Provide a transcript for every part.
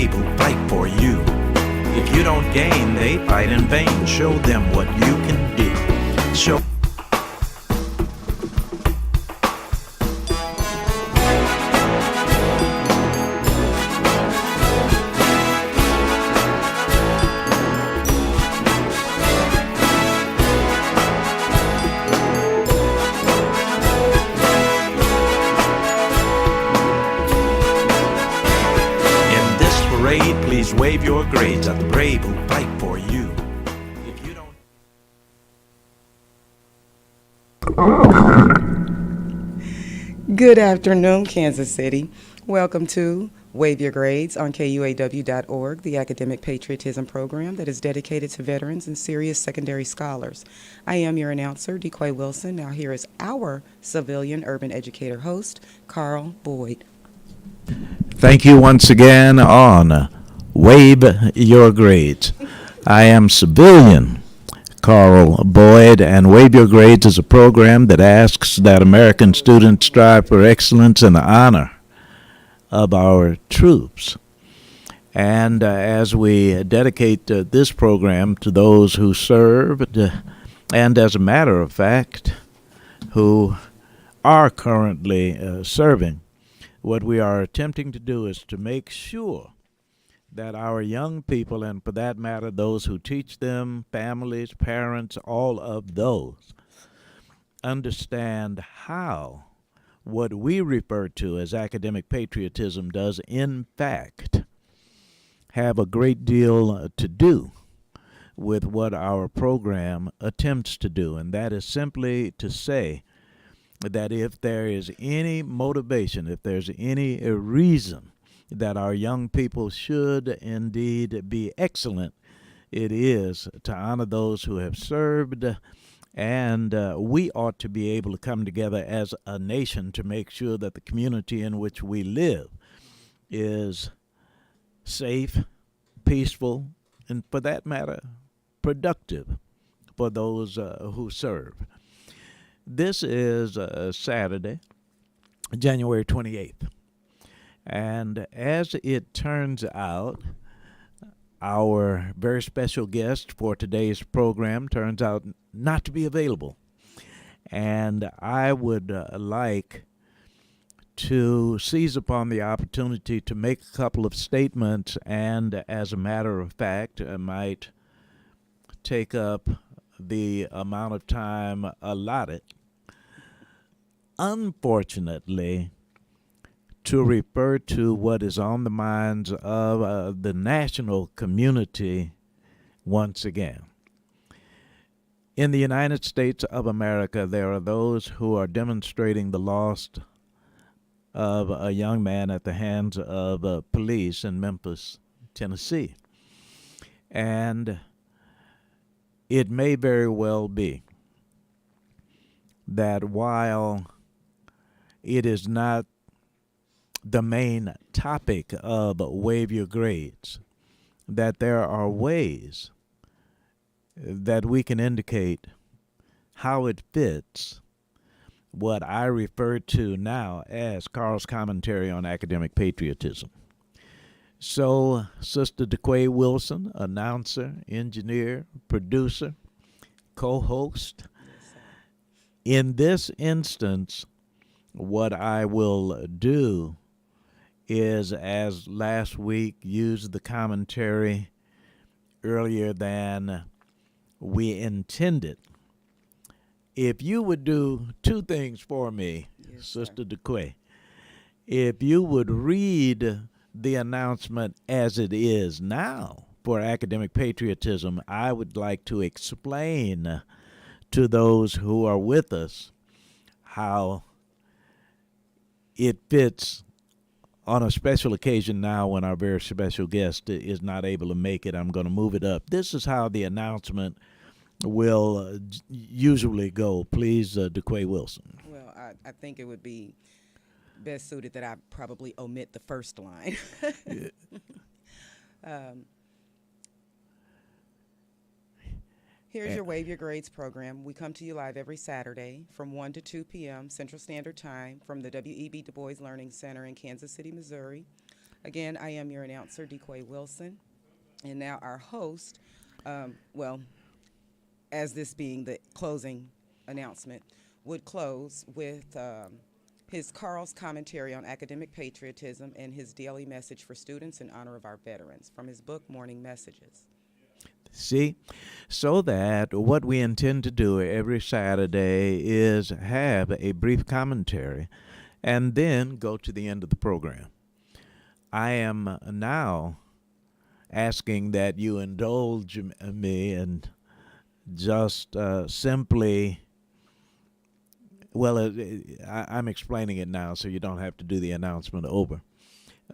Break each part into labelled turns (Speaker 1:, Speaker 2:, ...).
Speaker 1: brave who fight for you. If you don't gain, they fight in vain. Show them what you can do. Show please wave your grades at the brave who fight for you. If you
Speaker 2: don't... Good afternoon, Kansas City. Welcome to Wave Your Grades on KUAW.org, the academic patriotism program that is dedicated to veterans and serious secondary scholars. I am your announcer, KUAW Wilson. Now here is our civilian urban educator host, Carl Boyd.
Speaker 1: Thank you once again on Wave Your Grades. I am civilian Carl Boyd, and Wave Your Grades is a program that asks that American students strive for excellence and honor of our troops. And as we dedicate this program to those who served, and as a matter of fact, who are currently serving, what we are attempting to do is to make sure that our young people, and for that matter, those who teach them, families, parents, all of those, understand how what we refer to as academic patriotism does, in fact, have a great deal to do with what our program attempts to do. And that is simply to say that if there is any motivation, if there's any reason that our young people should indeed be excellent, it is to honor those who have served, and we ought to be able to come together as a nation to make sure that the community in which we live is safe, peaceful, and for that matter, productive for those who serve. This is Saturday, January 28th. And as it turns out, our very special guest for today's program turns out not to be available. And I would like to seize upon the opportunity to make a couple of statements, and as a matter of fact, I might take up the amount of time allotted. Unfortunately, to refer to what is on the minds of the national community once again. In the United States of America, there are those who are demonstrating the loss of a young man at the hands of police in Memphis, Tennessee. And it may very well be that while it is not the main topic of Wave Your Grades, that there are ways that we can indicate how it fits what I refer to now as Carl's commentary on academic patriotism. So, Sister KUAW Wilson, announcer, engineer, producer, co-host. In this instance, what I will do is, as last week, use the commentary earlier than we intended. If you would do two things for me, yes, Sister KUAW, if you would read the announcement as it is now for academic patriotism, I would like to explain to those who are with us how it fits on a special occasion now when our very special guest is not able to make it. I'm going to move it up. This is how the announcement will usually go. Please, KUAW Wilson.
Speaker 2: Well, I think it would be best suited that I probably omit the first line. Here's your Wave Your Grades program. We come to you live every Saturday from 1 to 2 p.m. Central Standard Time from the W.E.B. Du Bois Learning Center in Kansas City, Missouri. Again, I am your announcer, DeQuay Wilson. And now our host, well, as this being the closing announcement, would close with his Carl's commentary on academic patriotism and his daily message for students in honor of our veterans from his book, Morning Messages.
Speaker 1: See, so that what we intend to do every Saturday is have a brief commentary and then go to the end of the program. I am now asking that you indulge me and just simply, well, I'm explaining it now so you don't have to do the announcement over.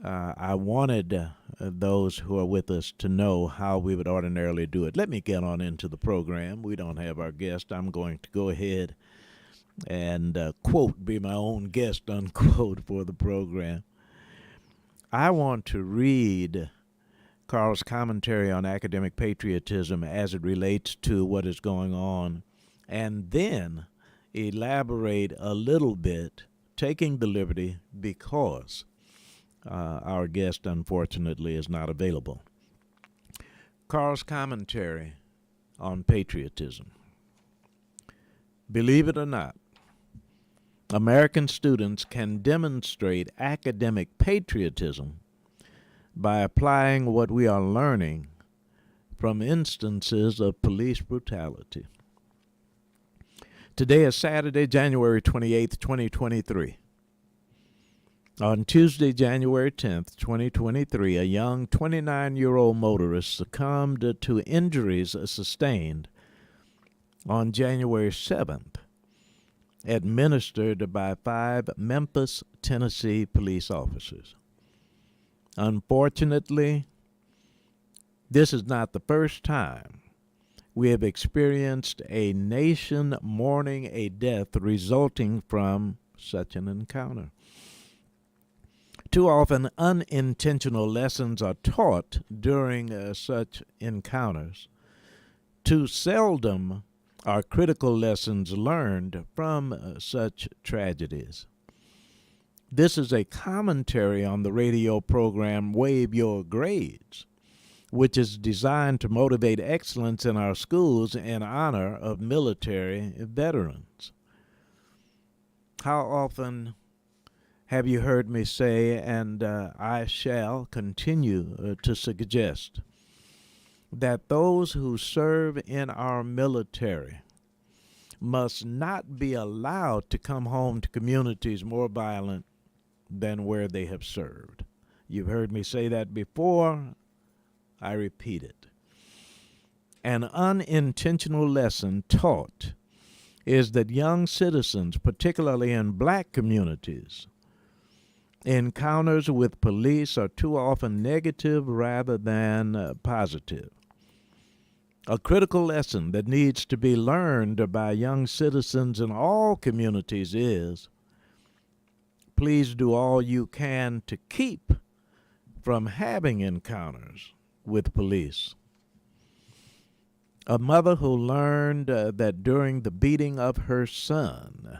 Speaker 1: I wanted those who are with us to know how we would ordinarily do it. Let me get on into the program. We don't have our guest. I'm going to go ahead and quote, be my own guest, unquote, for the program. I want to read Carl's commentary on academic patriotism as it relates to what is going on, and then elaborate a little bit, taking the liberty because our guest, unfortunately, is not available. Carl's commentary on patriotism. Believe it or not, American students can demonstrate academic patriotism by applying what we are learning from instances of police brutality. Today is Saturday, January 28th, 2023. On Tuesday, January 10th, 2023, a young 29-year-old motorist succumbed to injuries sustained on January 7th, administered by 5 Memphis, Tennessee police officers. Unfortunately, this is not the first time we have experienced a nation mourning a death resulting from such an encounter. Too often, unintentional lessons are taught during such encounters. Too seldom are critical lessons learned from such tragedies. This is a commentary on the radio program Wave Your Grades, which is designed to motivate excellence in our schools in honor of military veterans. How often have you heard me say, and I shall continue to suggest, that those who serve in our military must not be allowed to come home to communities more violent than where they have served. You've heard me say that before. I repeat it. An unintentional lesson taught is that young citizens, particularly in black communities, encounters with police are too often negative rather than positive. A critical lesson that needs to be learned by young citizens in all communities is, please do all you can to keep from having encounters with police. A mother who learned that during the beating of her son,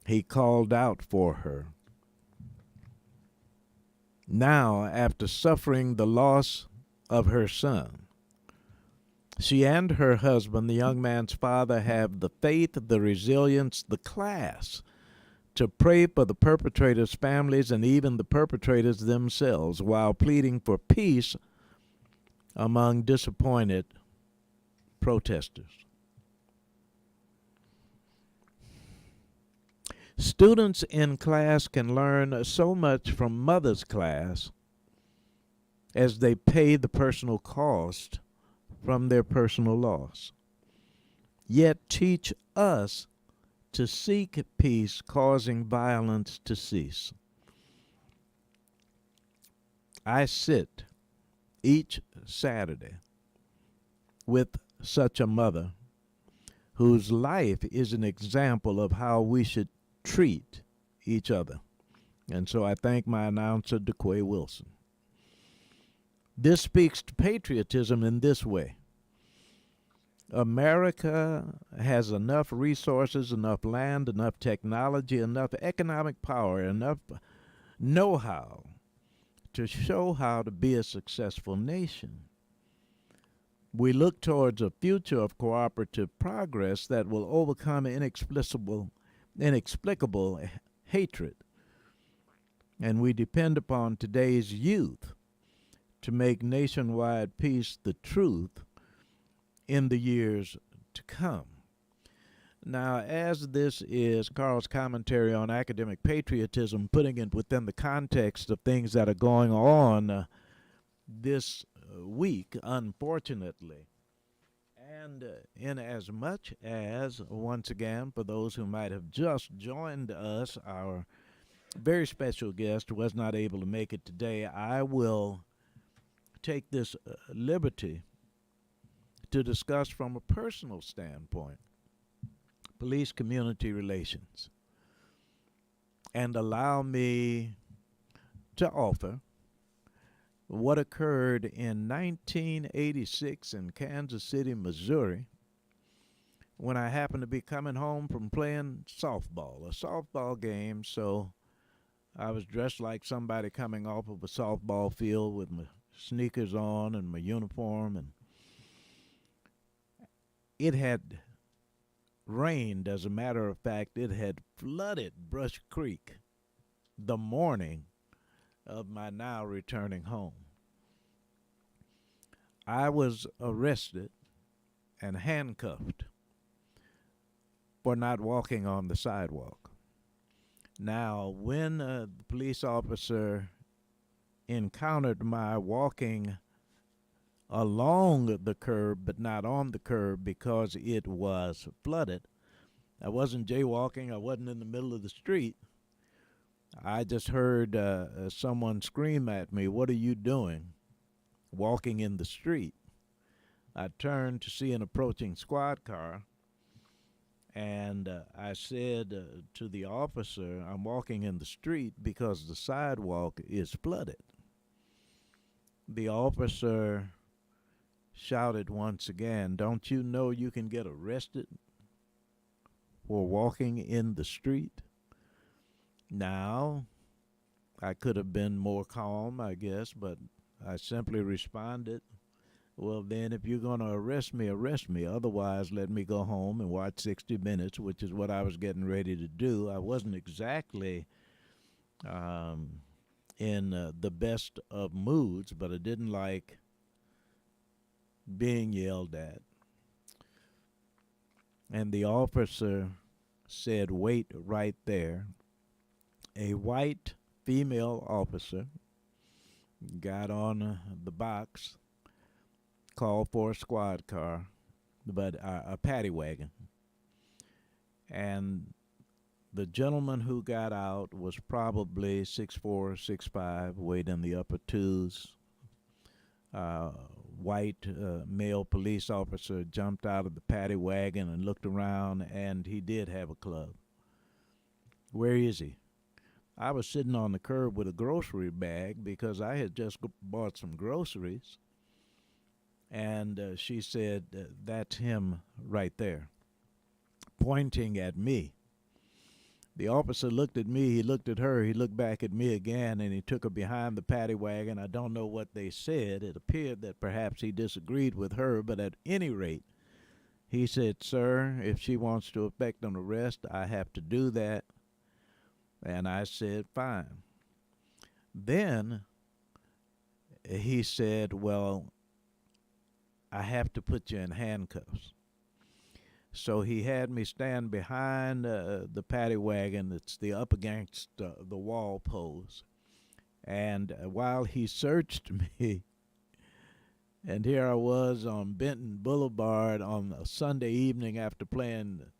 Speaker 1: he called out for her. Now, after suffering the loss of her son, she and her husband, the young man's father, have the faith, the resilience, the class to pray for the perpetrators' families and even the perpetrators themselves while pleading for peace among disappointed protesters. Students in class can learn so much from mother's class as they pay the personal cost from their personal loss. Yet teach us to seek peace, causing violence to cease. I sit each Saturday with such a mother whose life is an example of how we should treat each other. And so I thank my announcer, DeQuay Wilson. This speaks to patriotism in this way. America has enough resources, enough land, enough technology, enough economic power, enough know-how to show how to be a successful nation. We look towards a future of cooperative progress that will overcome inexplicable hatred. And we depend upon today's youth to make nationwide peace the truth in the years to come. Now, as this is Carl's commentary on academic patriotism, putting it within the context of things that are going on this week, unfortunately, and in as much as, once again, for those who might have just joined us, our very special guest was not able to make it today, I will take this liberty to discuss from a personal standpoint police community relations, and allow me to offer what occurred in 1986 in Kansas City, Missouri, when I happened to be coming home from playing softball, a softball game. So I was dressed like somebody coming off of a softball field with my sneakers on and my uniform, and it had rained. As a matter of fact, it had flooded Brush Creek the morning of my now returning home. I was arrested and handcuffed for not walking on the sidewalk. Now, when the police officer encountered my walking along the curb but not on the curb because it was flooded, I wasn't jaywalking, I wasn't in the middle of the street. I just heard someone scream at me, "What are you doing walking in the street?" I turned to see an approaching squad car, and I said to the officer, "I'm walking in the street because the sidewalk is flooded." The officer shouted once again, "Don't you know you can get arrested for walking in the street?" Now, I could have been more calm, I guess, but I simply responded, "Well, then, if you're going to arrest me, arrest me. Otherwise, let me go home and watch 60 Minutes, which is what I was getting ready to do." I wasn't exactly in the best of moods, but I didn't like being yelled at. And the officer said, "Wait right there." A white female officer got on the box, called for a squad car, but a paddy wagon. And the gentleman who got out was probably 6'4", 6'5", weighed in the upper twos. White male police officer jumped out of the paddy wagon and looked around, and he did have a club. "Where is he?" I was sitting on the curb with a grocery bag because I had just bought some groceries. And she said, "That's him right there," pointing at me. The officer looked at me, he looked at her, he looked back at me again, and he took her behind the paddy wagon. I don't know what they said. It appeared that perhaps he disagreed with her, but at any rate, he said, "Sir, if she wants to effect an arrest, I have to do that." And I said, "Fine." Then he said, "Well, I have to put you in handcuffs." So he had me stand behind the paddy wagon that's up against the wall post. And while he searched me, and here I was on Benton Boulevard on a Sunday evening after playing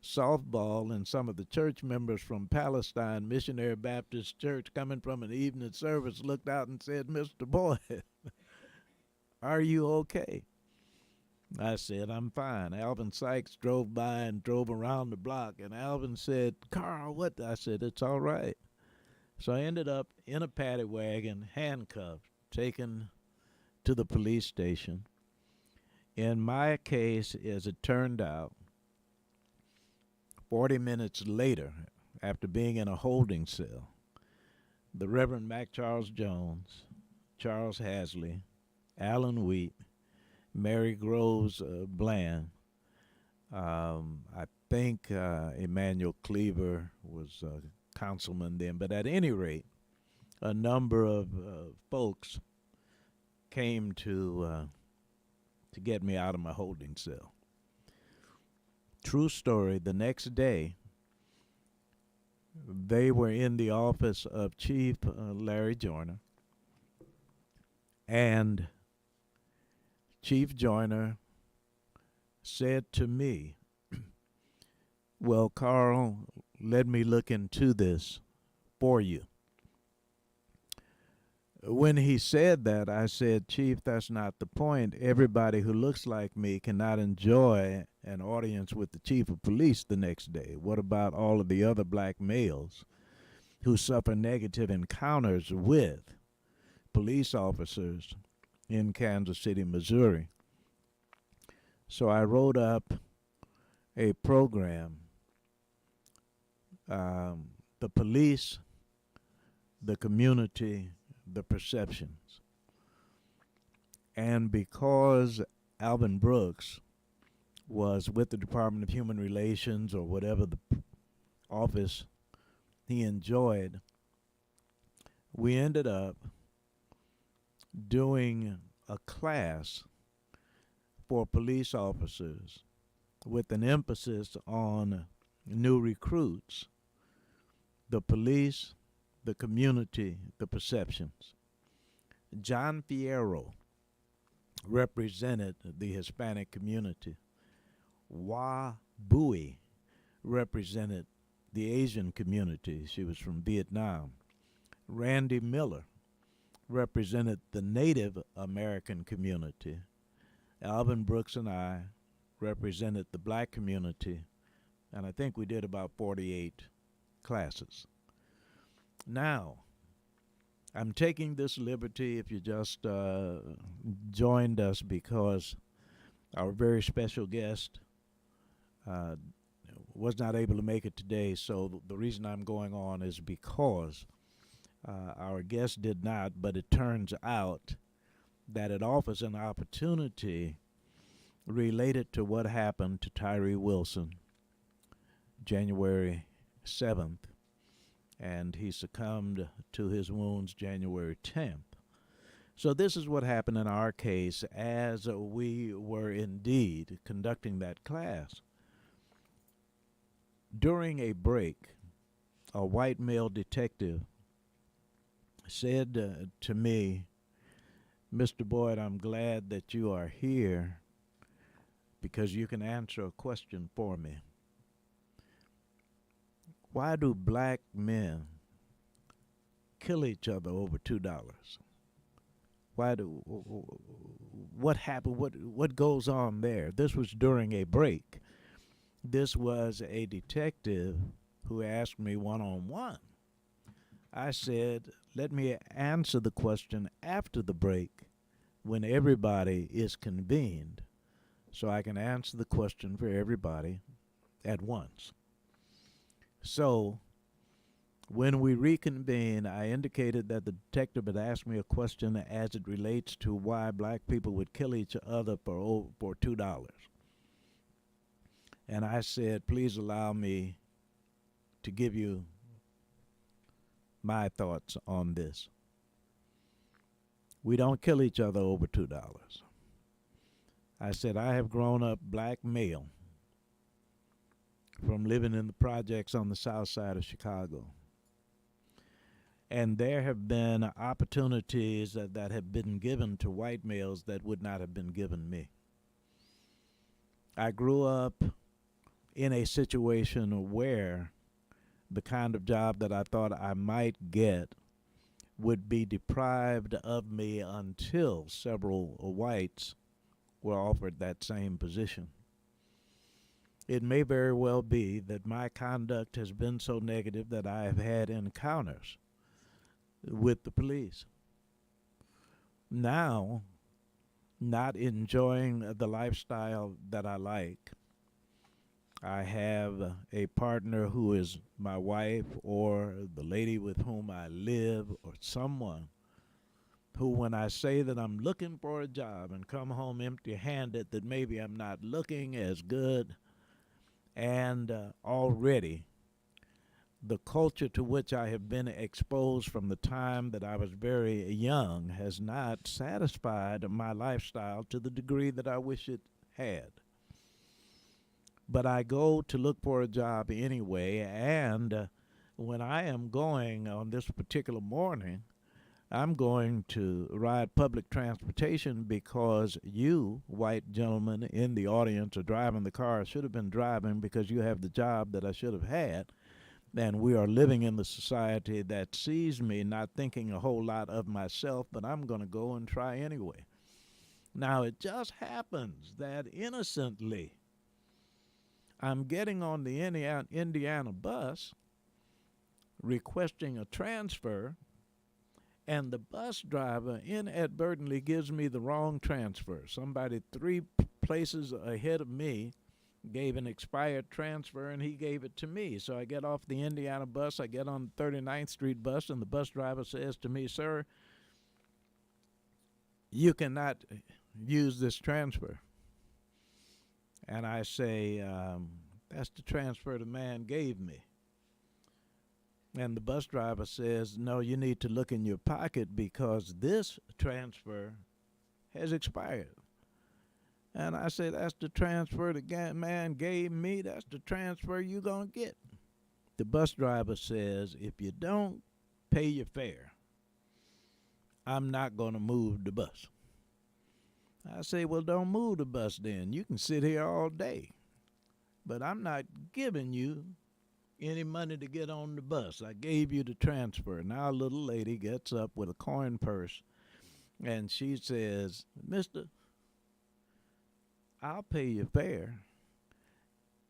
Speaker 1: softball, and some of the church members from Palestine Missionary Baptist Church coming from an evening service looked out and said, "Mr. Boyd, are you okay?" I said, "I'm fine." Alvin Sykes drove by and drove around the block, and Alvin said, "Carl, what?" I said, "It's all right." So I ended up in a paddy wagon, handcuffed, taken to the police station. In my case, as it turned out, 40 minutes later, after being in a holding cell, the Reverend Mac Charles Jones, Charles Hasley, Alan Wheat, Mary Groves Bland. I think Emmanuel Cleaver was councilman then, but at any rate, a number of folks came to get me out of my holding cell. True story. The next day, they were in the office of Chief Larry Joyner, and Chief Joyner said to me, "Well, Carl, let me look into this for you." When he said that, I said, "Chief, that's not the point. Everybody who looks like me cannot enjoy an audience with the chief of police the next day. What about all of the other black males who suffer negative encounters with police officers in Kansas City, Missouri?" So I wrote up a program, the police, the community, the perceptions. And because Alvin Brooks was with the Department of Human Relations, or whatever the office he enjoyed, we ended up doing a class for police officers with an emphasis on new recruits, the police, the community, the perceptions. John Fierro represented the Hispanic community. KUAW represented the Asian community. She was from Vietnam. Randy Miller represented the Native American community. Alvin Brooks and I represented the black community, and I think we did about 48 classes. Now, I'm taking this liberty, if you just joined us, because our very special guest was not able to make it today. So the reason I'm going on is because our guest did not, but it turns out that it offers an opportunity related to what happened to Tyree Wilson January 7th, and he succumbed to his wounds January 10th. So this is what happened in our case as we were indeed conducting that class. During a break, a white male detective said to me, "Mr. Boyd, I'm glad that you are here because you can answer a question for me. Why do black men kill each other over $2? What happened? What goes on there?" This was during a break. This was a detective who asked me one-on-one. I said, "Let me answer the question after the break when everybody is convened, so I can answer the question for everybody at once." So when we reconvened, I indicated that the detective had asked me a question as it relates to why black people would kill each other for $2. And I said, "Please allow me to give you my thoughts on this. We don't kill each other over $2. I said, "I have grown up black male from living in the projects on the south side of Chicago. And there have been opportunities that have been given to white males that would not have been given me. I grew up in a situation where the kind of job that I thought I might get would be deprived of me until several whites were offered that same position. It may very well be that my conduct has been so negative that I have had encounters with the police. Now, not enjoying the lifestyle that I like, I have a partner who is my wife or the lady with whom I live or someone who, when I say that I'm looking for a job and come home empty handed, that maybe I'm not looking as good, and already the culture to which I have been exposed from the time that I was very young has not satisfied my lifestyle to the degree that I wish it had. But I go to look for a job anyway, and when I am going on this particular morning, I'm going to ride public transportation because you, white gentlemen in the audience, are driving the car. I should have been driving because you have the job that I should have had. And we are living in the society that sees me not thinking a whole lot of myself, but I'm going to go and try anyway. Now, it just happens that innocently, I'm getting on the Indiana bus requesting a transfer, and the bus driver inadvertently gives me the wrong transfer. Somebody three places ahead of me gave an expired transfer, and he gave it to me. So I get off the Indiana bus, I get on the 39th Street bus, and the bus driver says to me, "Sir, you cannot use this transfer." And I say, "That's the transfer the man gave me." And the bus driver says, "No, you need to look in your pocket because this transfer has expired." And I say, "That's the transfer the man gave me. That's the transfer you're going to get." The bus driver says, "If you don't pay your fare, I'm not going to move the bus." I say, "Well, don't move the bus then. You can sit here all day. But I'm not giving you any money to get on the bus. I gave you the transfer." Now a little lady gets up with a coin purse, and she says, "Mister, I'll pay your fare."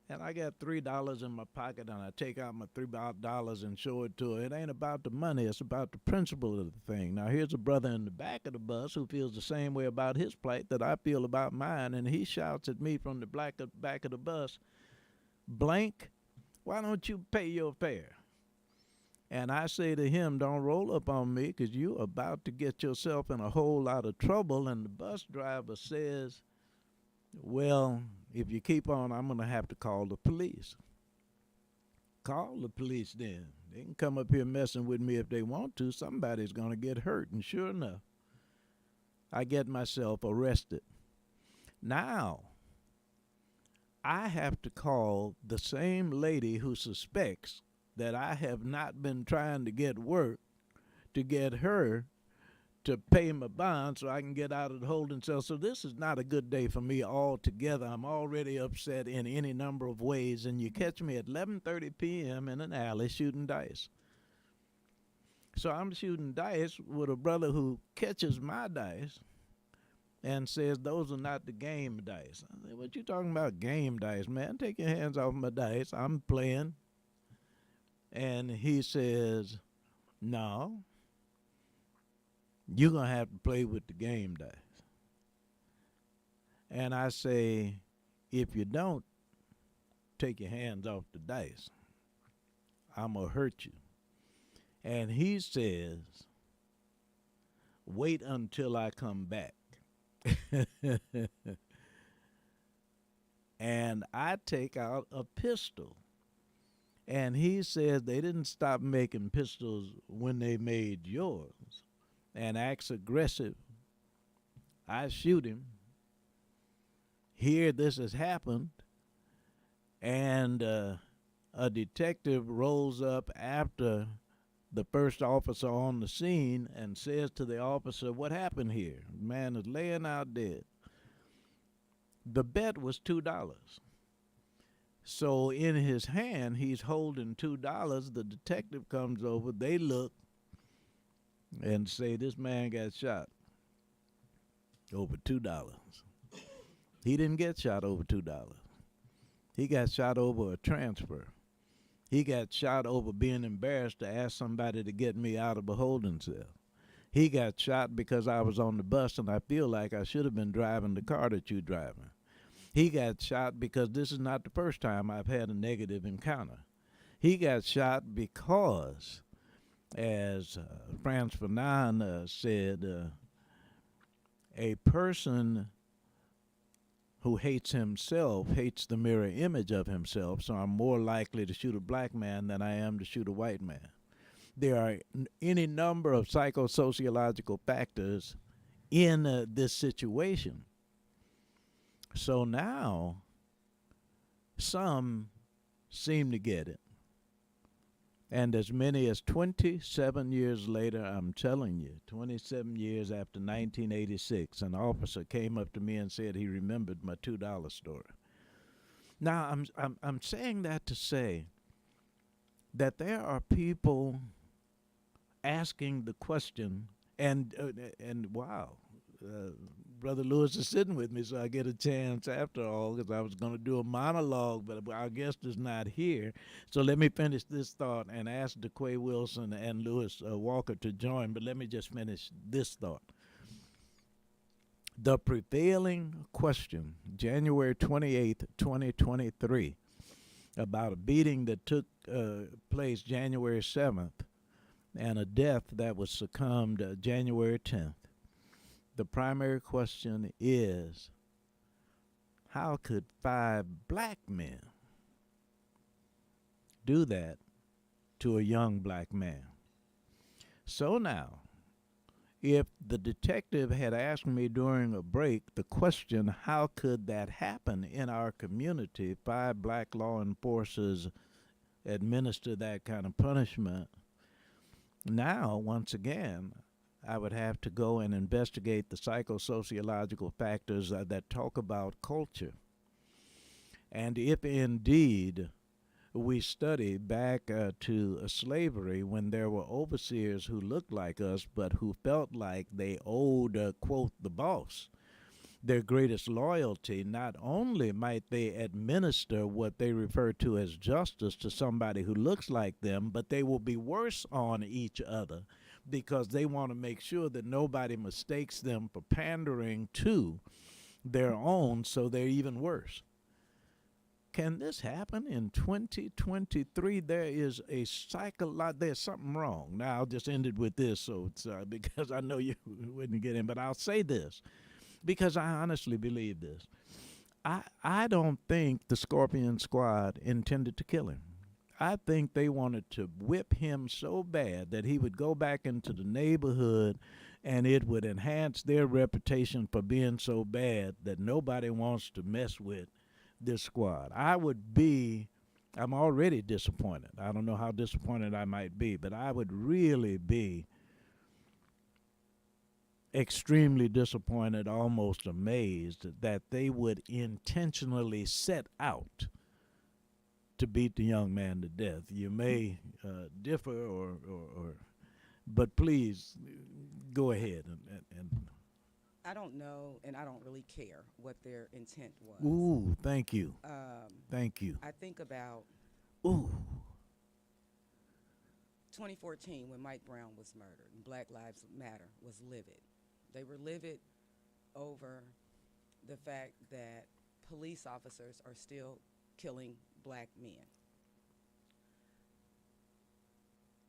Speaker 1: And I got $3 in my pocket, and I take out my $3 and show it to her. It ain't about the money, it's about the principle of the thing. Now here's a brother in the back of the bus who feels the same way about his plight that I feel about mine, and he shouts at me from the back of the bus, "Blank, why don't you pay your fare?" And I say to him, "Don't roll up on me, 'cause you about to get yourself in a whole lot of trouble." And the bus driver says, "Well, if you keep on, I'm going to have to call the police." Call the police then. They can come up here messing with me if they want to. Somebody's going to get hurt. And sure enough, I get myself arrested. Now, I have to call the same lady who suspects that I have not been trying to get work to get her to pay my bond so I can get out of the holding cell. So this is not a good day for me altogether. I'm already upset in any number of ways, and you catch me at 11:30 p.m. in an alley shooting dice. So I'm shooting dice with a brother who catches my dice and says those are not the game dice. I say, "What you talking about, game dice, man? Take your hands off my dice. I'm playing." And he says, "No, you're going to have to play with the game dice." And I say, "If you don't take your hands off the dice, I'm going to hurt you." And he says, "Wait until I come back." And I take out a pistol. And he says they didn't stop making pistols when they made yours, and acts aggressive. I shoot him. Here this has happened, and a detective rolls up after the first officer on the scene and says to the officer, "What happened here? The man is laying out dead." The bet was $2. So in his hand, he's holding $2. The detective comes over. They look and say, "This man got shot over $2. He didn't get shot over $2. He got shot over a transfer. He got shot over being embarrassed to ask somebody to get me out of a holding cell. He got shot because I was on the bus and I feel like I should have been driving the car that you're driving." He got shot because this is not the first time I've had a negative encounter. He got shot because, as Frantz Fanon said, a person who hates himself hates the mirror image of himself, so I'm more likely to shoot a black man than I am to shoot a white man. There are any number of psychosociological factors in this situation. So now, some seem to get it. And as many as 27 years later, I'm telling you, 27 years after 1986, an officer came up to me and said he remembered my $2 story. Now, I'm saying that to say that there are people asking the question, and wow, Brother Lewis is sitting with me, so I get a chance after all, because I was going to do a monologue, but our guest is not here. So let me finish this thought and ask DeQuay Wilson and Lewis Walker to join, but let me just finish this thought. The prevailing question, January 28th, 2023, about a beating that took place January 7th and a death that was succumbed January 10th. The primary question is, how could 5 black men do that to a young black man? So now, if the detective had asked me during a break the question, how could that happen in our community, 5 black law enforcers administer that kind of punishment, now, once again, I would have to go and investigate the psychosociological factors that talk about culture. And if indeed we study back to slavery, when there were overseers who looked like us but who felt like they owed, quote, the boss their greatest loyalty, not only might they administer what they refer to as justice to somebody who looks like them, but they will be worse on each other because they want to make sure that nobody mistakes them for pandering to their own, so they're even worse. Can this happen in 2023? There is a there's something wrong. Now, I'll just end it with this, so it's, because I know you wouldn't get in, but I'll say this, because I honestly believe this. I don't think the Scorpion Squad intended to kill him. I think they wanted to whip him so bad that he would go back into the neighborhood and it would enhance their reputation for being so bad that nobody wants to mess with this squad. I'm already disappointed. I don't know how disappointed I might be, but I would really be extremely disappointed, almost amazed that they would intentionally set out to beat the young man to death. You may differ, but please go ahead and.
Speaker 2: I don't know, and I don't really care what their intent was.
Speaker 1: Ooh, thank you. Thank you.
Speaker 2: I think about
Speaker 1: Ooh.
Speaker 2: 2014 when Mike Brown was murdered and Black Lives Matter was livid. They were livid over the fact that police officers are still killing black men.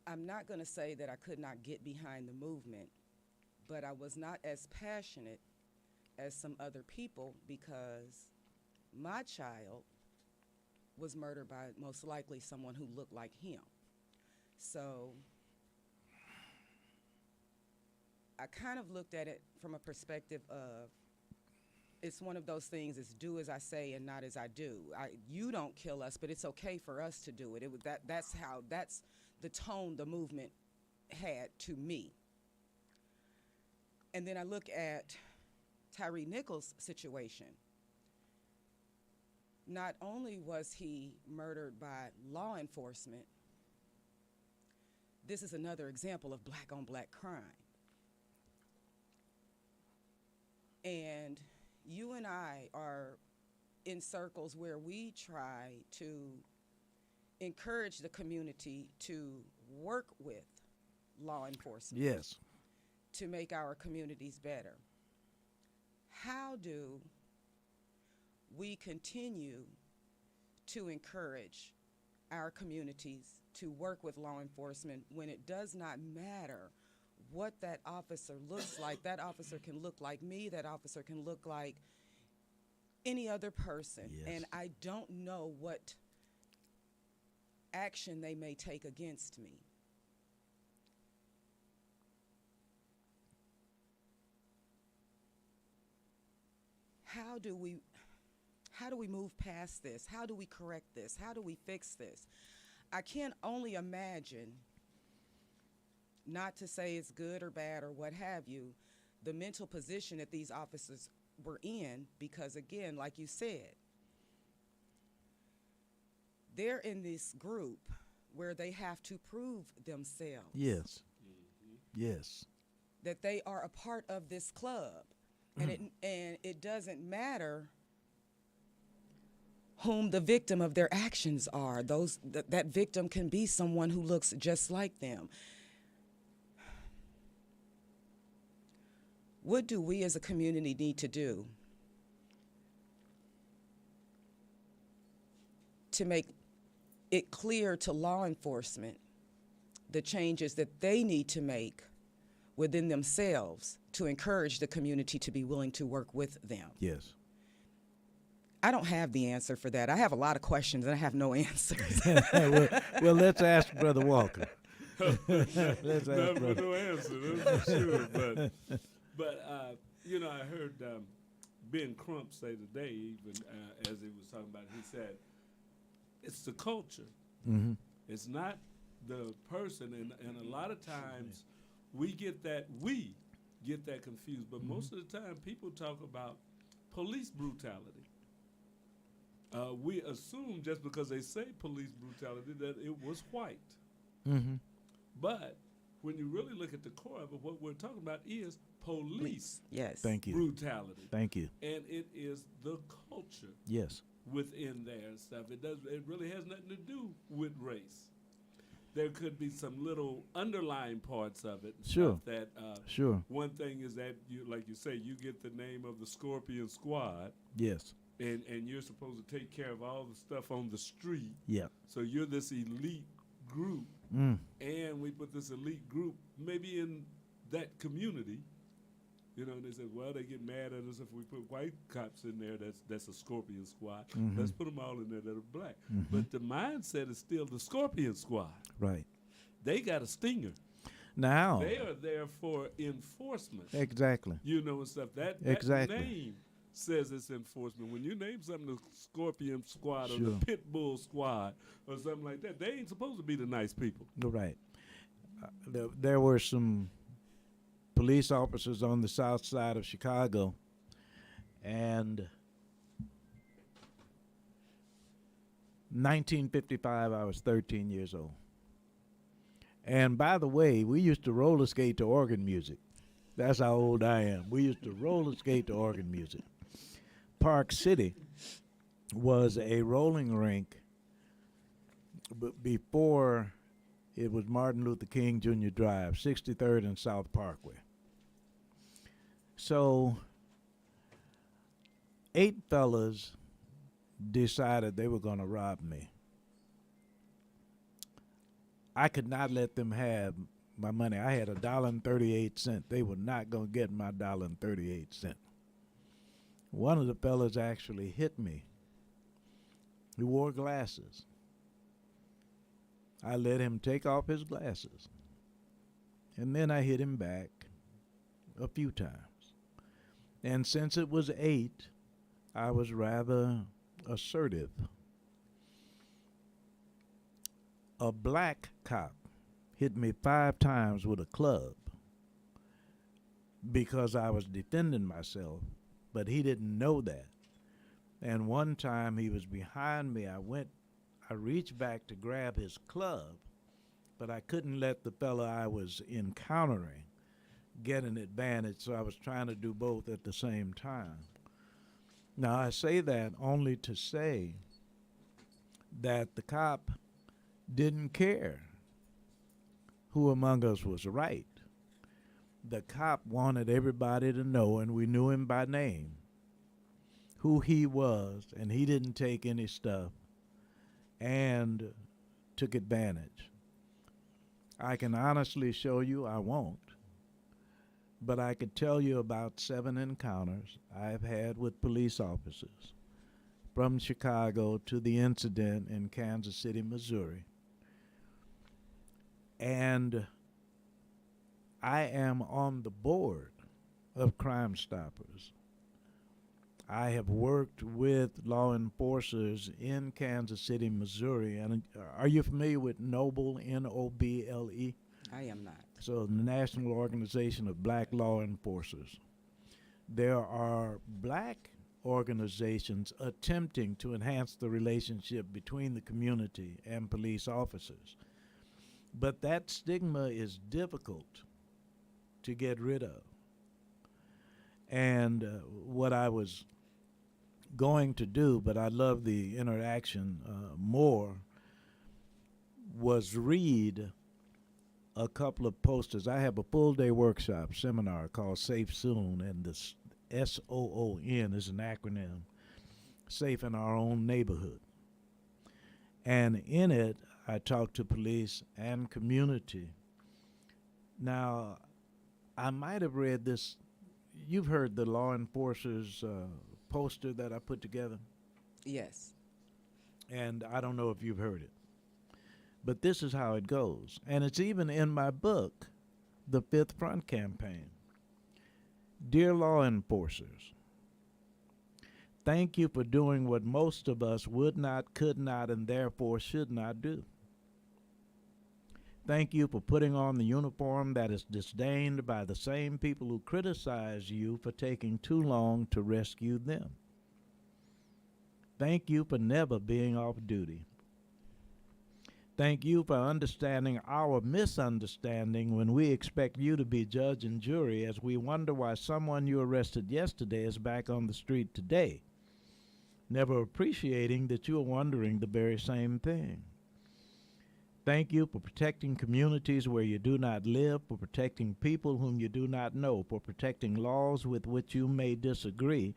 Speaker 2: I'm not going to say that I could not get behind the movement, but I was not as passionate as some other people because my child was murdered by most likely someone who looked like him. So I kind of looked at it from a perspective of, it's one of those things, it's do as I say and not as I do. You don't kill us, but it's okay for us to do it. That's the tone the movement had to me. And then I look at Tyree Nichols' situation. Not only was he murdered by law enforcement, this is another example of black on black crime. And you and I are in circles where we try to encourage the community to work with law enforcement.
Speaker 1: Yes.
Speaker 2: To make our communities better. How do we continue to encourage our communities to work with law enforcement when it does not matter what that officer looks like. That officer can look like me, that officer can look like any other person.
Speaker 1: Yes.
Speaker 2: And I don't know what action they may take against me. How do we move past this? How do we correct this? How do we fix this? I can only imagine, not to say it's good or bad or what have you, the mental position that these officers were in, because again, like you said, they're in this group where they have to prove themselves.
Speaker 1: Yes. Yes.
Speaker 2: That they are a part of this club. And it doesn't matter whom the victim of their actions are. That victim can be someone who looks just like them. What do we as a community need to do to make it clear to law enforcement the changes that they need to make within themselves to encourage the community to be willing to work with them?
Speaker 1: Yes.
Speaker 2: I don't have the answer for that. I have a lot of questions and I have no answers.
Speaker 1: well, let's ask Brother Walker. Let's ask
Speaker 3: Never
Speaker 1: Brother.
Speaker 3: no answer, that's for sure. But you know, I heard Ben Crump say today, even as he was talking about it, he said, it's the culture.
Speaker 1: Mm-hmm.
Speaker 3: It's not the person. And a lot of times we get that confused. But most of the time people talk about police brutality. We assume just because they say police brutality that it was white.
Speaker 1: Mm-hmm.
Speaker 3: But when you really look at the core of it, what we're talking about is police
Speaker 2: Yes.
Speaker 1: Thank you.
Speaker 3: brutality.
Speaker 1: Thank you.
Speaker 3: And it is the culture
Speaker 1: Yes.
Speaker 3: within there and stuff. It really has nothing to do with race. There could be some little underlying parts of it. and
Speaker 1: Sure.
Speaker 3: stuff that
Speaker 1: Sure.
Speaker 3: one thing is that you, like you say, you get the name of the Scorpion Squad,
Speaker 1: Yes.
Speaker 3: and you're supposed to take care of all the stuff on the street.
Speaker 1: Yeah.
Speaker 3: So you're this elite group,
Speaker 1: Mm.
Speaker 3: and we put this elite group maybe in that community. You know, and they said, well, they get mad at us if we put white cops in there. That's a Scorpion Squad.
Speaker 1: Mhm.
Speaker 3: Let's put them all in there that are black.
Speaker 1: Mhm.
Speaker 3: But the mindset is still the Scorpion Squad.
Speaker 1: Right.
Speaker 3: They got a stinger.
Speaker 1: Now.
Speaker 3: They are there for enforcement.
Speaker 1: Exactly.
Speaker 3: You know, and stuff. That
Speaker 1: Exactly.
Speaker 3: name says it's enforcement. When you name something the Scorpion Squad or
Speaker 1: Sure.
Speaker 3: the Pit Bull Squad or something like that, they ain't supposed to be the nice people.
Speaker 1: You're right. There were some police officers on the south side of Chicago, and 1955, I was 13 years old. And by the way, we used to roller skate to organ music. That's how old I am. We used to roller skate to organ music. Park City was a rolling rink before it was Martin Luther King Jr. Drive, 63rd and South Parkway. So 8 fellas decided they were going to rob me. I could not let them have my money. I had $1.38. They were not going to get my $1.38. One of the fellas actually hit me. He wore glasses. I let him take off his glasses. And then I hit him back a few times. And since it was 8, I was rather assertive. A black cop hit me 5 times with a club because I was defending myself, but he didn't know that. And one time he was behind me. I reached back to grab his club, but I couldn't let the fella I was encountering get an advantage, so I was trying to do both at the same time. Now, I say that only to say that the cop didn't care who among us was right. The cop wanted everybody to know, and we knew him by name, who he was, and he didn't take any stuff and took advantage. I can honestly show you, I won't, but I could tell you about 7 encounters I've had with police officers from Chicago to the incident in Kansas City, Missouri. And I am on the board of Crime Stoppers. I have worked with law enforcers in Kansas City, Missouri. And are you familiar with Noble, Noble?
Speaker 2: I am not.
Speaker 1: So, the National Organization of Black Law Enforcers. There are black organizations attempting to enhance the relationship between the community and police officers. But that stigma is difficult to get rid of. And what I was going to do, but I love the interaction more, was read a couple of posters. I have a full-day workshop seminar called Safe Soon, and the SOON is an acronym, Safe in Our Own Neighborhood. And in it, I talk to police and community. Now, I might have read this. You've heard the law enforcers poster that I put together,
Speaker 2: Yes.
Speaker 1: and I don't know if you've heard it. But this is how it goes. And it's even in my book, The Fifth Front Campaign. Dear law enforcers, thank you for doing what most of us would not, could not, and therefore should not do. Thank you for putting on the uniform that is disdained by the same people who criticize you for taking too long to rescue them. Thank you for never being off duty. Thank you for understanding our misunderstanding when we expect you to be judge and jury as we wonder why someone you arrested yesterday is back on the street today, never appreciating that you are wondering the very same thing. Thank you for protecting communities where you do not live, for protecting people whom you do not know, for protecting laws with which you may disagree,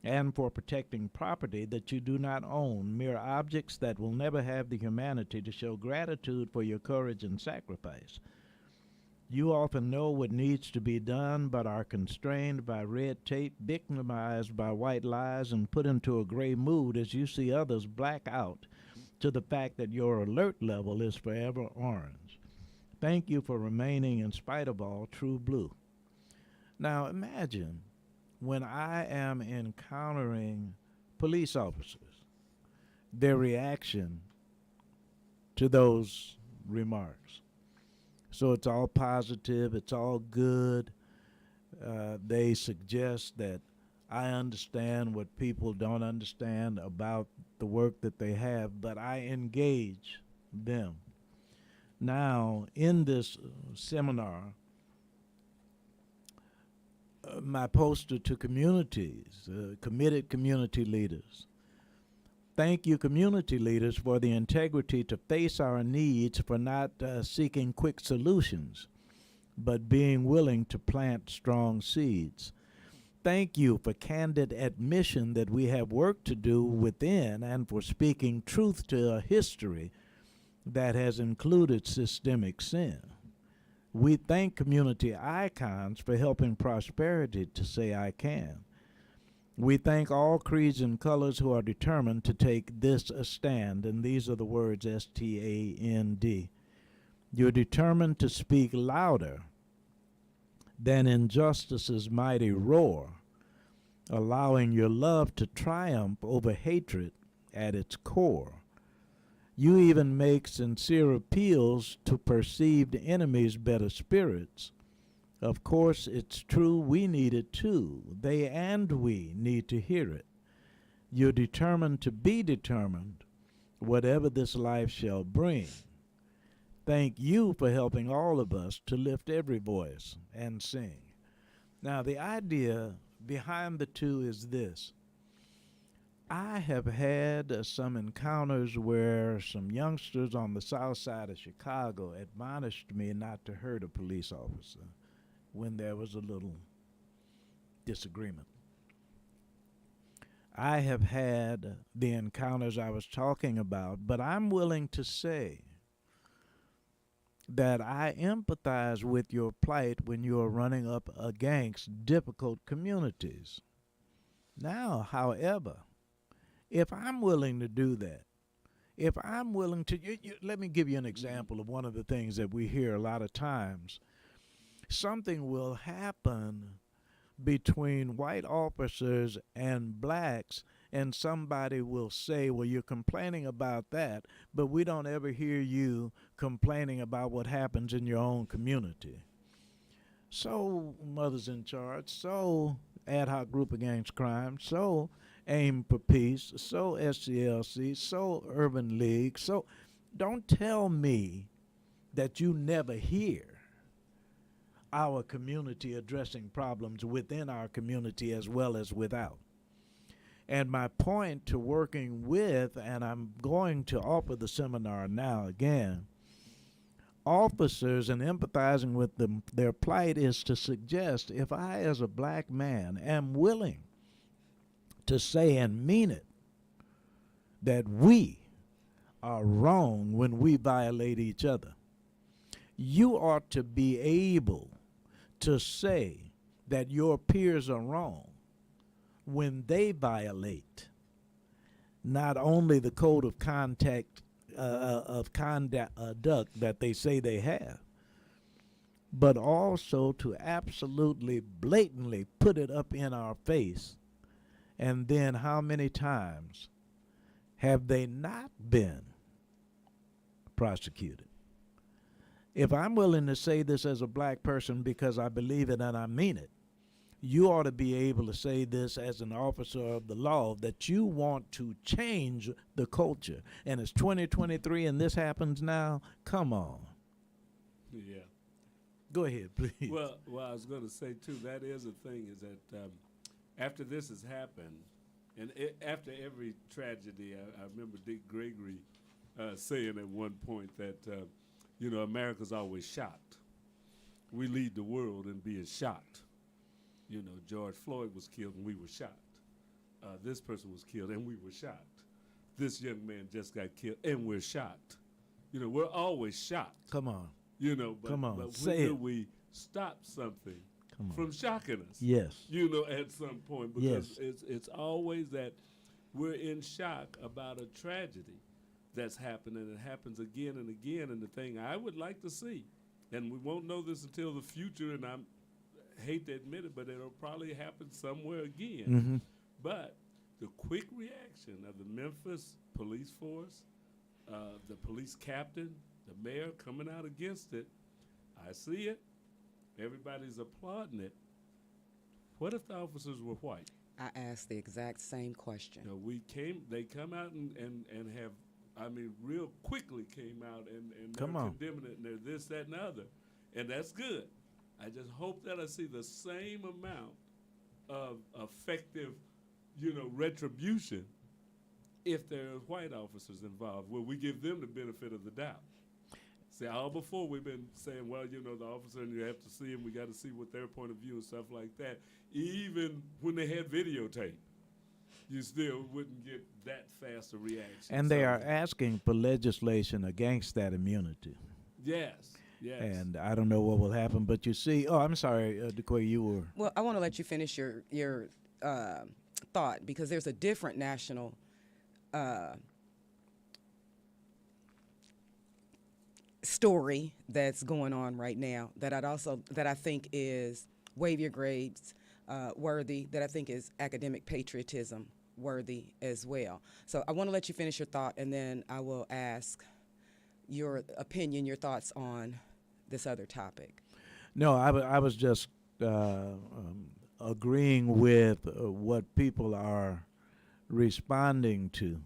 Speaker 1: and for protecting property that you do not own, mere objects that will never have the humanity to show gratitude for your courage and sacrifice. You often know what needs to be done, but are constrained by red tape, victimized by white lies, and put into a gray mood as you see others black out to the fact that your alert level is forever orange. Thank you for remaining, in spite of all, true blue. Now imagine when I am encountering police officers, their reaction to those remarks. So it's all positive, it's all good. They suggest that I understand what people don't understand about the work that they have, but I engage them. Now, in this seminar, my poster to communities, committed community leaders. Thank you, community leaders, for the integrity to face our needs, for not seeking quick solutions, but being willing to plant strong seeds. Thank you for candid admission that we have work to do within, and for speaking truth to a history that has included systemic sin. We thank community icons for helping prosperity to say I can. We thank all creeds and colors who are determined to take this a stand, and these are the words STAND. You're determined to speak louder than injustice's mighty roar, allowing your love to triumph over hatred at its core. You even make sincere appeals to perceived enemies' better spirits. Of course, it's true we need it too. They and we need to hear it. You're determined to be determined, whatever this life shall bring. Thank you for helping all of us to lift every voice and sing. Now, the idea behind the two is this. I have had some encounters where some youngsters on the south side of Chicago admonished me not to hurt a police officer when there was a little disagreement. I have had the encounters I was talking about, but I'm willing to say that I empathize with your plight when you are running up against difficult communities. Now, however, if I'm willing to do that, if I'm willing to, let me give you an example of one of the things that we hear a lot of times. Something will happen between white officers and blacks, and somebody will say, well, you're complaining about that, but we don't ever hear you complaining about what happens in your own community. So, Mothers in Charge, so Ad Hoc Group Against Crime, so Aim for Peace, so SCLC, so Urban League. So, don't tell me that you never hear our community addressing problems within our community as well as without. And my point to working with, and I'm going to offer the seminar now again, officers and empathizing with them, their plight is to suggest if I, as a black man, am willing to say and mean it that we are wrong when we violate each other, you ought to be able to say that your peers are wrong when they violate not only the code of conduct that they say they have, but also to absolutely blatantly put it up in our face. And then how many times have they not been prosecuted? If I'm willing to say this as a black person because I believe it and I mean it, you ought to be able to say this as an officer of the law, that you want to change the culture. And it's 2023 and this happens now. Come on.
Speaker 3: Yeah.
Speaker 1: Go ahead, please.
Speaker 3: Well, I was going to say, too, that is the thing, is that after this has happened, and after every tragedy, I remember Dick Gregory saying at one point that, America's always shocked. We lead the world in being shocked. George Floyd was killed and we were shocked. This person was killed and we were shocked. This young man just got killed and we're shocked. We're always shocked.
Speaker 1: Come on.
Speaker 3: Come
Speaker 1: on.
Speaker 3: But
Speaker 1: Say
Speaker 3: when
Speaker 1: it.
Speaker 3: do we stop something from shocking us?
Speaker 1: Yes.
Speaker 3: At some point, because it's always that we're in shock about a tragedy that's happened, and it happens again and again. And the thing I would like to see, and we won't know this until the future, and I hate to admit it, but it'll probably happen somewhere again.
Speaker 1: Mm-hmm.
Speaker 3: But the quick reaction of the Memphis police force, the police captain, the mayor coming out against it, I see it. Everybody's applauding it. What if the officers were white?
Speaker 2: I asked the exact same question.
Speaker 3: They come out and have, real quickly came out and they're
Speaker 1: Come on.
Speaker 3: condemning it, and they're this, that, and the other. And that's good. I just hope that I see the same amount of effective, retribution if there are white officers involved, where we give them the benefit of the doubt. See, all before we've been saying, well, the officer, and you have to see him, we got to see what their point of view and stuff like that. Even when they had videotape, you still wouldn't get that fast a reaction.
Speaker 1: And they are asking for legislation against that immunity.
Speaker 3: Yes.
Speaker 1: And I don't know what will happen, but you see, I'm sorry, DeQuay, you were.
Speaker 2: Well, I want to let you finish your thought, because there's a different national story that's going on right now that I think is Wave Your Grades worthy, that I think is academic patriotism worthy as well. So I want to let you finish your thought, and then I will ask your opinion, your thoughts on this other topic.
Speaker 1: No, I was just agreeing with what people are responding to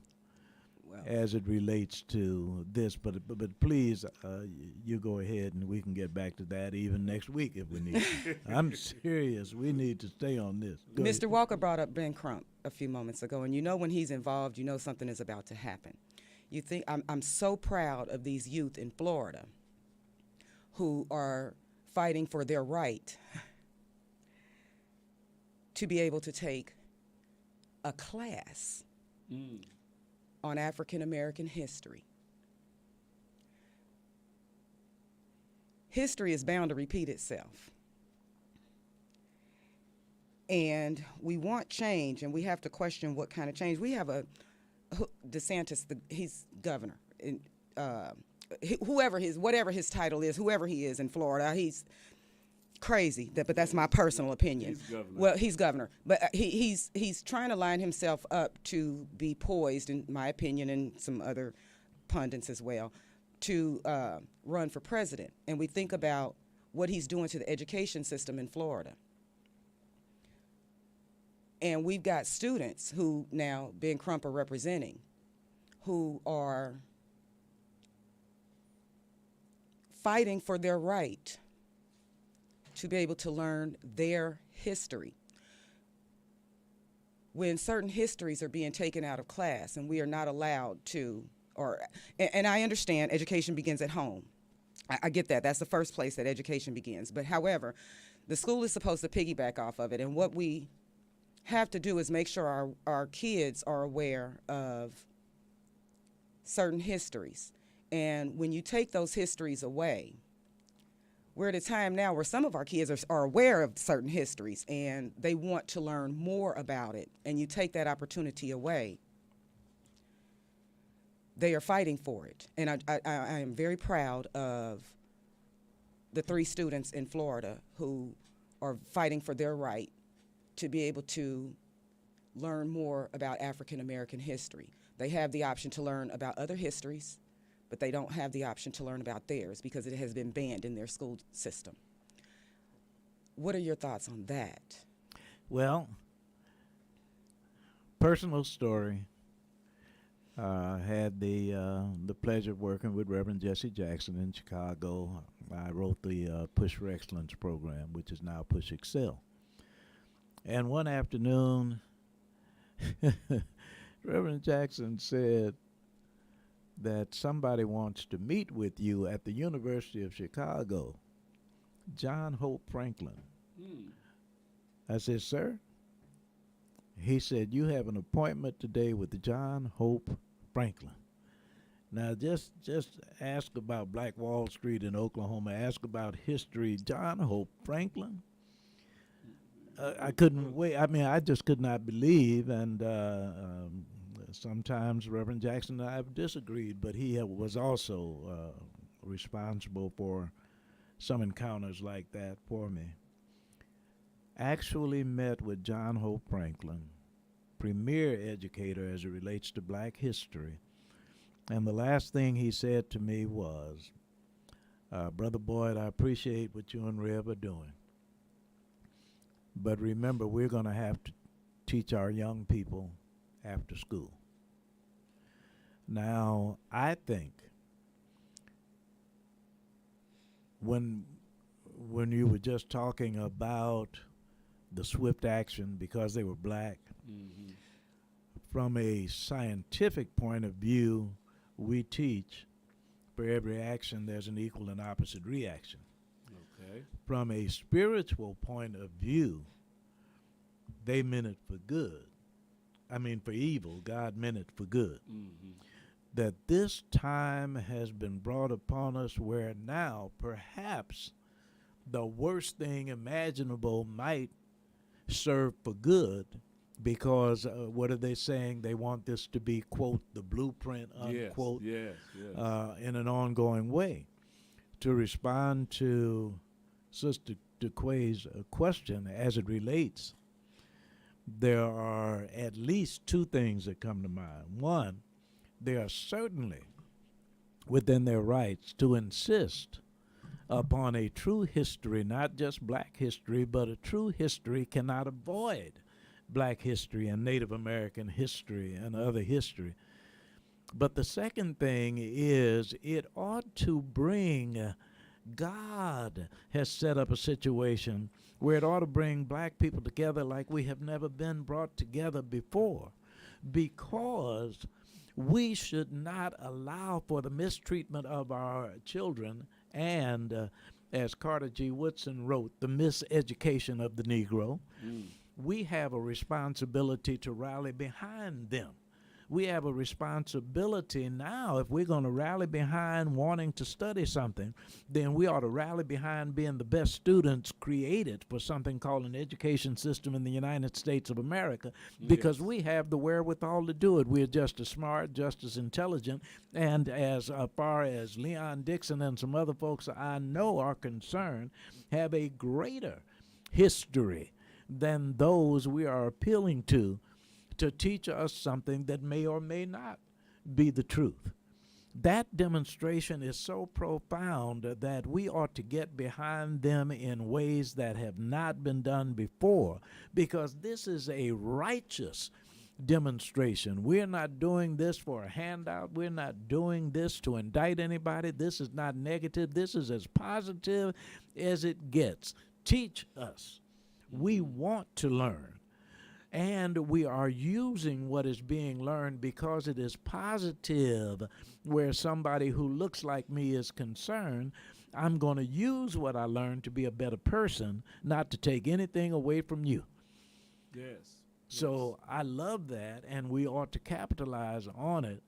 Speaker 1: as it relates to this. But please, you go ahead and we can get back to that even next week if we need to. I'm serious. We need to stay on this. Go
Speaker 2: Mr.
Speaker 1: ahead.
Speaker 2: Walker brought up Ben Crump a few moments ago, and when he's involved, something is about to happen. You think I'm so proud of these youth in Florida who are fighting for their right to be able to take a class
Speaker 3: Mm.
Speaker 2: on African American history. History is bound to repeat itself. And we want change, and we have to question what kind of change. We have a DeSantis, he's governor. And, whatever his title is, whoever he is in Florida, he's crazy. But that's my personal opinion.
Speaker 3: He's governor.
Speaker 2: Well, he's governor, but he's trying to line himself up to be poised, in my opinion, and some other pundits as well, to run for president. And we think about what he's doing to the education system in Florida. And we've got students who now, Ben Crump are representing, who are fighting for their right to be able to learn their history. When certain histories are being taken out of class and we are not allowed to, and I understand education begins at home. I get that. That's the first place that education begins. But however, the school is supposed to piggyback off of it. And what we have to do is make sure our kids are aware of certain histories. And when you take those histories away, we're at a time now where some of our kids are aware of certain histories and they want to learn more about it, and you take that opportunity away, they are fighting for it. And I am very proud of the 3 students in Florida who are fighting for their right to be able to learn more about African American history. They have the option to learn about other histories, but they don't have the option to learn about theirs because it has been banned in their school system. What are your thoughts on that?
Speaker 1: Well, personal story. Had the pleasure of working with Reverend Jesse Jackson in Chicago. I wrote the Push for Excellence program, which is now Push Excel. And one afternoon, Reverend Jackson said that somebody wants to meet with you at the University of Chicago, John Hope Franklin.
Speaker 3: Mm.
Speaker 1: I said, sir? He said, you have an appointment today with John Hope Franklin. Now, just ask about Black Wall Street in Oklahoma. Ask about history. John Hope Franklin? I couldn't wait. I mean, I just could not believe. And sometimes Reverend Jackson and I have disagreed, but he was also responsible for some encounters like that for me. Actually met with John Hope Franklin, premier educator as it relates to black history. And the last thing he said to me was, Brother Boyd, I appreciate what you and Rev are doing. But remember, we're going to have to teach our young people after school. Now, I think when you were just talking about the swift action because they were black,
Speaker 3: Mm-hmm.
Speaker 1: from a scientific point of view, we teach for every action there's an equal and opposite reaction.
Speaker 3: Okay.
Speaker 1: From a spiritual point of view, they meant it for good. I mean, for evil, God meant it for good.
Speaker 3: Mm-hmm.
Speaker 1: That this time has been brought upon us where now perhaps the worst thing imaginable might serve for good, because what are they saying? They want this to be, quote, the blueprint, unquote,
Speaker 3: Yes.
Speaker 1: in an ongoing way. To respond to Sister DeQuay's question as it relates, there are at least 2 things that come to mind. One, they are certainly within their rights to insist upon a true history, not just black history, but a true history cannot avoid black history and Native American history and other history. But the second thing is it ought to bring, God has set up a situation where it ought to bring black people together like we have never been brought together before, because we should not allow for the mistreatment of our children and, as Carter G. Woodson wrote, the miseducation of the Negro. we have a responsibility to rally behind them. We have a responsibility now. If we're going to rally behind wanting to study something, then we ought to rally behind being the best students created for something called an education system in the United States of America, because
Speaker 3: Yes.
Speaker 1: we have the wherewithal to do it. We're just as smart, just as intelligent, and as far as Leon Dixon and some other folks I know are concerned, have a greater history than those we are appealing to teach us something that may or may not be the truth. That demonstration is so profound that we ought to get behind them in ways that have not been done before, because this is a righteous demonstration. We're not doing this for a handout. We're not doing this to indict anybody. This is not negative. This is as positive as it gets. Teach us. We want to learn. And we are using what is being learned because it is positive, where somebody who looks like me is concerned. I'm going to use what I learned to be a better person, not to take anything away from you.
Speaker 3: Yes.
Speaker 1: So I love that, and we ought to capitalize on it,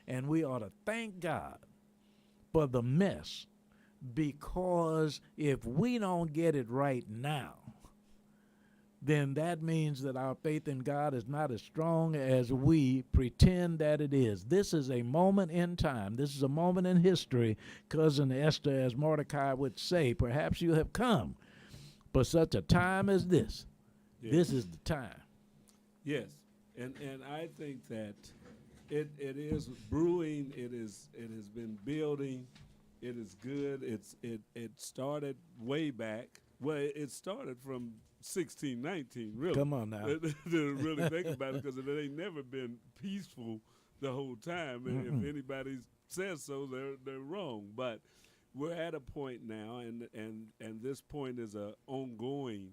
Speaker 1: and we ought to thank God for the mess, because if we don't get it right now, then that means that our faith in God is not as strong as we pretend that it is. This is a moment in time. This is a moment in history, Cousin Esther, as Mordecai would say. Perhaps you have come for such a time as this.
Speaker 3: Yes.
Speaker 1: This is the time.
Speaker 3: Yes, and I think that it is brewing. It has been building. It is good. It started way back. Well, it started from 1619, really.
Speaker 1: Come on now.
Speaker 3: To really think about it, because it ain't never been peaceful the whole time. And if anybody says so, they're wrong. But we're at a point now, and this point is a ongoing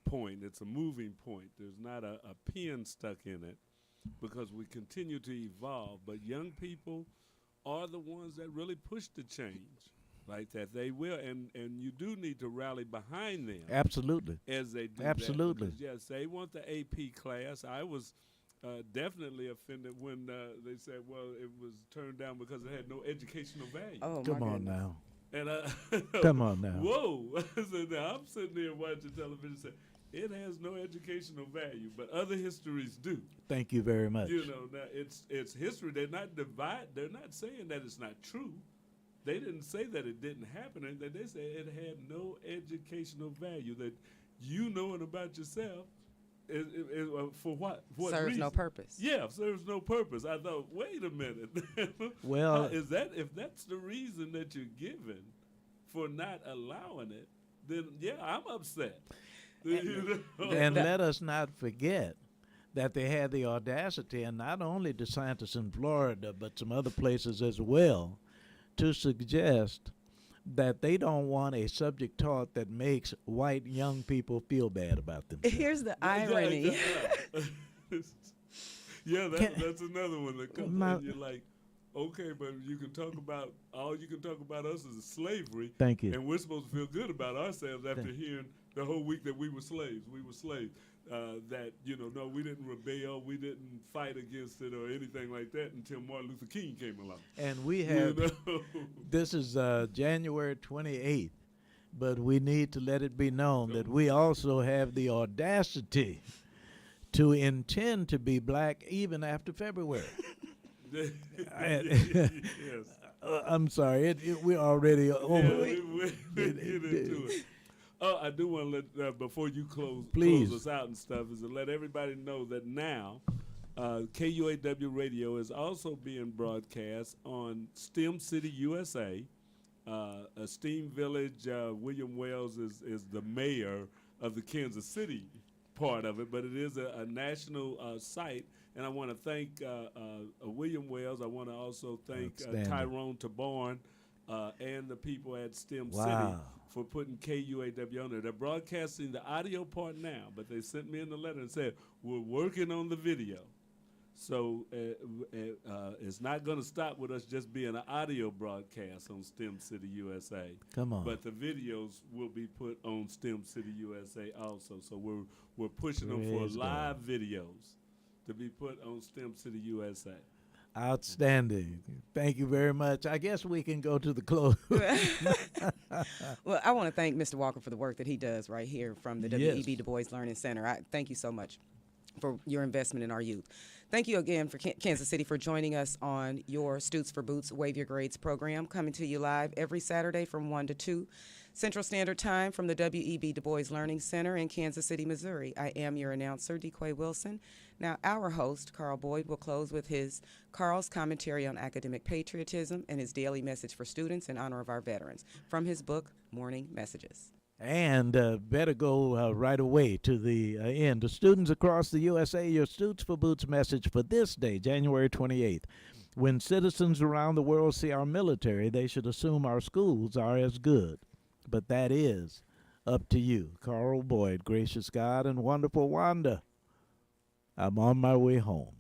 Speaker 3: point. It's a moving point. There's not a pin stuck in it, because we continue to evolve. But young people are the ones that really push the change like that. They will, and you do need to rally behind them.
Speaker 1: Absolutely.
Speaker 3: As they do
Speaker 1: Absolutely.
Speaker 3: that. Because, yes, they want the AP class. I was definitely offended when they said, well, it was turned down because it had no educational value.
Speaker 2: Oh,
Speaker 1: Come
Speaker 2: my
Speaker 1: on
Speaker 2: goodness.
Speaker 1: now.
Speaker 3: And
Speaker 1: Come on now.
Speaker 3: Whoa. So now I'm sitting there watching television and saying, it has no educational value, but other histories do.
Speaker 1: Thank you very much.
Speaker 3: You know, now it's history. They're not They're not saying that it's not true. They didn't say that it didn't happen. They said it had no educational value. That you knowing about yourself is for what? What
Speaker 2: Serves
Speaker 3: reason?
Speaker 2: no purpose.
Speaker 3: Yeah, serves no purpose. I thought, wait a minute.
Speaker 1: Well,
Speaker 3: is that, if that's the reason that you're given for not allowing it, then yeah, I'm upset. You know?
Speaker 1: and let us not forget that they had the audacity, and not only DeSantis in Florida, but some other places as well, to suggest that they don't want a subject taught that makes white young people feel bad about themselves.
Speaker 2: Here's the irony.
Speaker 3: Yeah, that's another one that comes and you're like, okay, but you can talk about, all you can talk about us is slavery.
Speaker 1: Thank you.
Speaker 3: And we're supposed to feel good about ourselves after hearing the whole week that we were slaves. We were slaves. That, no, we didn't rebel. We didn't fight against it or anything like that until Martin Luther King came along.
Speaker 1: And we have, this is January 28th, but we need to let it be known that we also have the audacity to intend to be black even after February.
Speaker 3: Yes.
Speaker 1: I'm sorry, we're already over.
Speaker 3: We get into it. Oh, I do want to let, before you close us out and stuff, is to let everybody know that now KUAW Radio is also being broadcast on STEM City USA. STEAM Village, William Wells is the mayor of the Kansas City part of it, but it is a national site. And I want to thank William Wells. I want to also thank Tyrone Taborn and the people at STEM City for putting KUAW on there. They're broadcasting the audio part now, but they sent me in the letter and said, we're working on the video. So it's not going to stop with us just being an audio broadcast on STEM City USA.
Speaker 1: Come on.
Speaker 3: But the videos will be put on STEM City USA also. So we're pushing them for
Speaker 1: Praise
Speaker 3: live videos to be put on STEM City USA.
Speaker 1: Outstanding. Thank you very much. I guess we can go to the close.
Speaker 2: Well, I want to thank Mr. Walker for the work that he does right here from the
Speaker 1: Yes.
Speaker 2: W.E.B. Du Bois Learning Center. I thank you so much for your investment in our youth. Thank you again for Kansas City for joining us on your Stutes for Boots Wave Your Grades program, coming to you live every Saturday from 1 to 2 Central Standard Time from the W.E.B. Du Bois Learning Center in Kansas City, Missouri. I am your announcer, DeQuay Wilson. Now, our host, Carl Boyd, will close with his Carl's commentary on academic patriotism and his daily message for students in honor of our veterans from his book, Morning Messages.
Speaker 1: And better go right away to the end. To students across the USA, your Stutes for Boots message for this day, January 28th. When citizens around the world see our military, they should assume our schools are as good. But that is up to you. Carl Boyd, gracious God and wonderful Wanda. I'm on my way home.